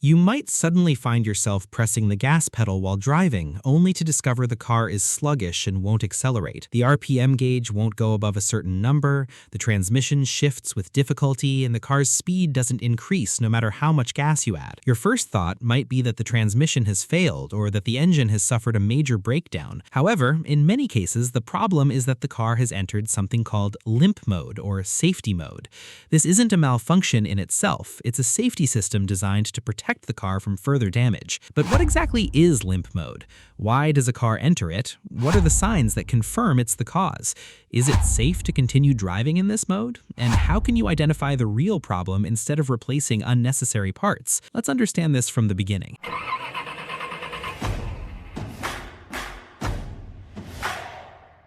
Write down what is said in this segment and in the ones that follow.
You might suddenly find yourself pressing the gas pedal while driving, only to discover the car is sluggish and won't accelerate. The RPM gauge won't go above a certain number, the transmission shifts with difficulty, and the car's speed doesn't increase no matter how much gas you add. Your first thought might be that the transmission has failed or that the engine has suffered a major breakdown. However, in many cases, the problem is that the car has entered something called limp mode or safety mode. This isn't a malfunction in itself, it's a safety system designed to protect the car from further damage. But what exactly is limp mode? Why does a car enter it? What are the signs that confirm it's the cause? Is it safe to continue driving in this mode? And how can you identify the real problem instead of replacing unnecessary parts? Let's understand this from the beginning.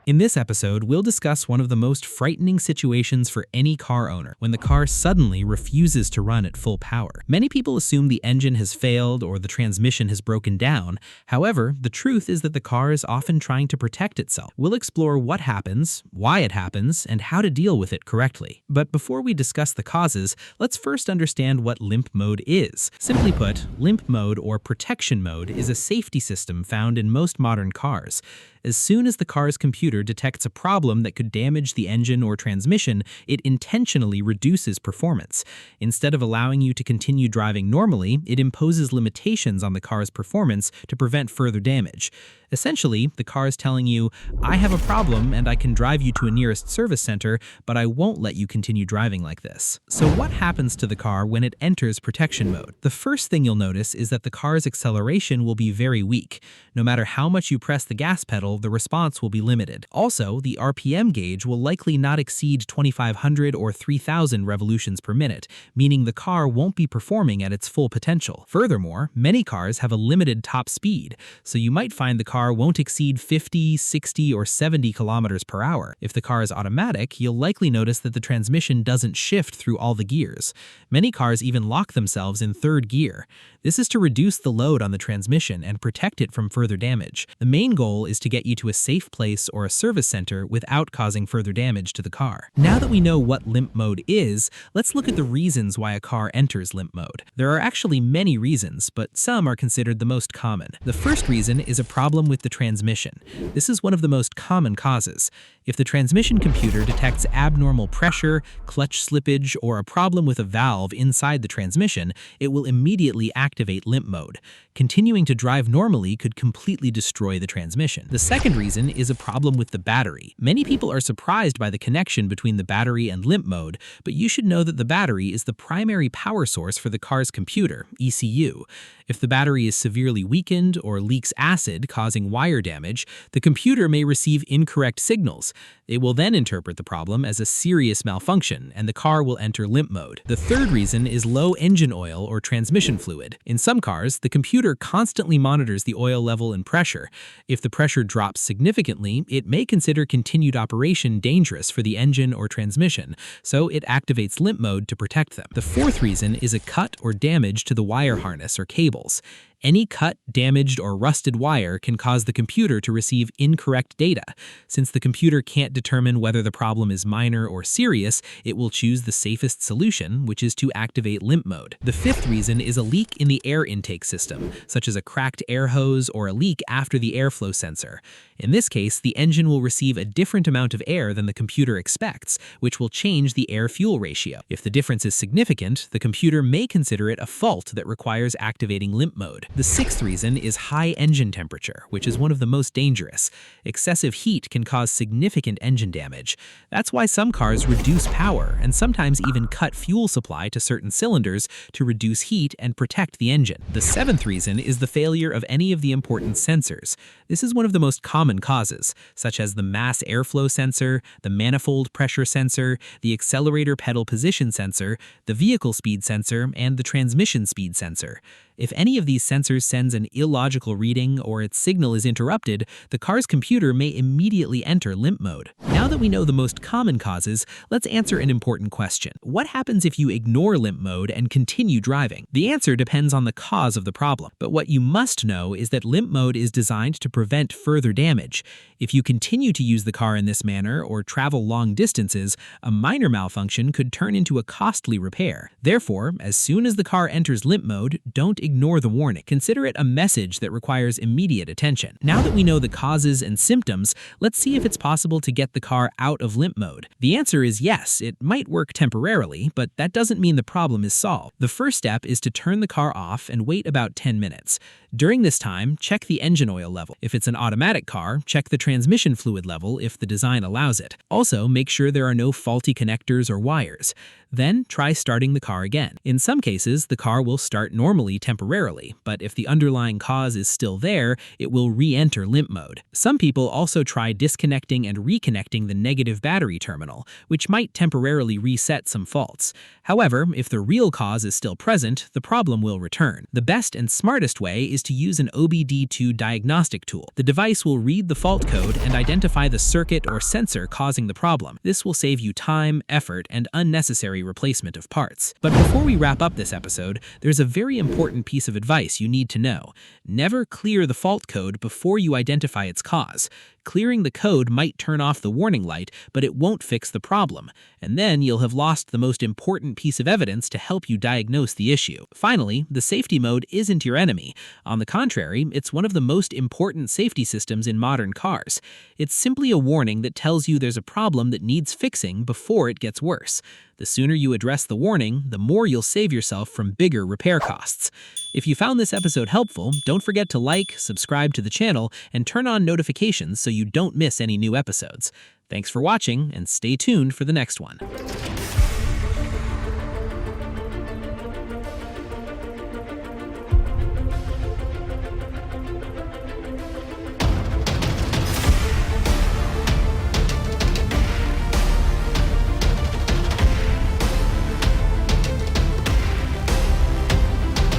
In this episode, we'll discuss one of the most frightening situations for any car owner, when the car suddenly refuses to run at full power. Many people assume the engine has failed or the transmission has broken down. However, the truth is that the car is often trying to protect itself. We'll explore what happens, why it happens, and how to deal with it correctly. But before we discuss the causes, let's first understand what limp mode is. Simply put, limp mode or protection mode is a safety system found in most modern cars. As soon as the car's computer detects a problem that could damage the engine or transmission, it intentionally reduces performance. Instead of allowing you to continue driving normally, it imposes limitations on the car's performance to prevent further damage. Essentially, the car is telling you, I have a problem and I can drive you to a nearest service center, but I won't let you continue driving like this. So what happens to the car when it enters protection mode? The first thing you'll notice is that the car's acceleration will be very weak. No matter how much you press the gas pedal, the response will be limited. Also, the RPM gauge will likely not exceed 2,500 or 3,000 revolutions per minute, meaning the car won't be performing at its full potential. Furthermore, many cars have a limited top speed, so you might find the car won't exceed 50, 60, or 70 kilometers per hour. If the car is automatic, you'll likely notice that the transmission doesn't shift through all the gears. Many cars even lock themselves in third gear. This is to reduce the load on the transmission and protect it from further damage. The main goal is to get you to a safe place or a service center without causing further damage to the car. Now that we know what limp mode is, let's look at the reasons why a car enters limp mode. There are actually many reasons, but some are considered the most common. The first reason is a problem with the transmission. This is one of the most common causes. If the transmission computer detects abnormal pressure, clutch slippage, or a problem with a valve inside the transmission, it will immediately activate limp mode. Continuing to drive normally could completely destroy the transmission. The second reason is a problem with the battery. Many people are surprised by the connection between the battery and limp mode, but you should know that the battery is the primary power source for the car's computer, ECU. If the battery is severely weakened or leaks acid, causing wire damage, the computer may receive incorrect signals. It will then interpret the problem as a serious malfunction, and the car will enter limp mode. The third reason is low engine oil or transmission fluid. In some cars, the computer constantly monitors the oil level and pressure. If the pressure drops significantly, it may consider continued operation dangerous for the engine or transmission, so it activates limp mode to protect them. The fourth reason is a cut or damage to the wire harness or cables. Any cut, damaged, or rusted wire can cause the computer to receive incorrect data. Since the computer can't determine whether the problem is minor or serious, it will choose the safest solution, which is to activate limp mode. The fifth reason is a leak in the air intake system, such as a cracked air hose or a leak after the airflow sensor. In this case, the engine will receive a different amount of air than the computer expects, which will change the air-fuel ratio. If the difference is significant, the computer may consider it a fault that requires activating limp mode. The sixth reason is high engine temperature, which is one of the most dangerous. Excessive heat can cause significant engine damage. That's why some cars reduce power and sometimes even cut fuel supply to certain cylinders to reduce heat and protect the engine. The seventh reason is the failure of any of the important sensors. This is one of the most common causes, such as the mass airflow sensor, the manifold pressure sensor, the accelerator pedal position sensor, the vehicle speed sensor, and the transmission speed sensor. If any of these sensors sends an illogical reading or its signal is interrupted, the car's computer may immediately enter limp mode. Now Now that we know the most common causes, let's answer an important question. What happens if you ignore limp mode and continue driving? The answer depends on the cause of the problem, but what you must know is that limp mode is designed to prevent further damage. If you continue to use the car in this manner or travel long distances, a minor malfunction could turn into a costly repair. Therefore, as soon as the car enters limp mode, don't ignore the warning. Consider it a message that requires immediate attention. Now that we know the causes and symptoms, let's see if it's possible to get the car out of limp mode. The answer is yes, it might work temporarily, but that doesn't mean the problem is solved. The first step is to turn the car off and wait about 10 minutes. During this time, check the engine oil level. If it's an automatic car, check the transmission fluid level if the design allows it. Also, make sure there are no faulty connectors or wires. Then, try starting the car again. In some cases, the car will start normally temporarily, but if the underlying cause is still there, it will re-enter limp mode. Some people also try disconnecting and reconnecting the negative battery terminal, which might temporarily reset some faults. However, if the real cause is still present, the problem will return. The best and smartest way is to use an OBD2 diagnostic tool. The device will read the fault code and identify the circuit or sensor causing the problem. This will save you time, effort, and unnecessary replacement of parts. But before we wrap up this episode, there's a very important piece of advice you need to know. Never clear the fault code before you identify its cause. Clearing the code might turn off the warning light, but it won't fix the problem, and then you'll have lost the most important piece of evidence to help you diagnose the issue. Finally, the safety mode isn't your enemy. On the contrary, it's one of the most important safety systems in modern cars. It's simply a warning that tells you there's a problem that needs fixing before it gets worse. The sooner you address the warning, the more you'll save yourself from bigger repair costs. If you found this episode helpful, don't forget to like, subscribe to the channel, and turn on notifications so you don't miss any new episodes. Thanks for watching, and stay tuned for the next one.